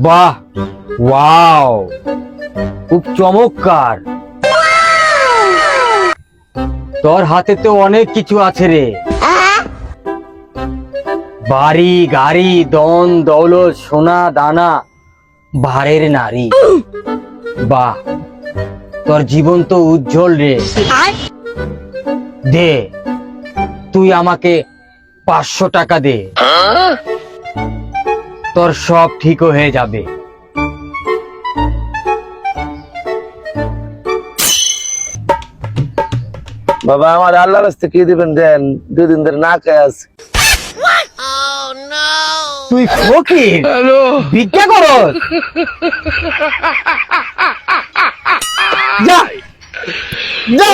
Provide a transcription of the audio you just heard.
বাহ, ওয়াও, খুব চমৎকার। তোর হাতে তো অনেক কিছু আছে রে। বাড়ি, গাড়ি, ধন দৌলত, সোনা দানা, ভারের নারী। বাহ, তোর জীবন তো উজ্জ্বল রে। দে, তুই আমাকে 500 টাকা দে, তোর সব ঠিক হয়ে যাবে। বাবা আমার আল্লাহর রাস্তে কি দিবেন দেন, 2 দিন ধরে না খেয়ে আছি। তুই ফকির, ভিক্ষা করস? যা যা।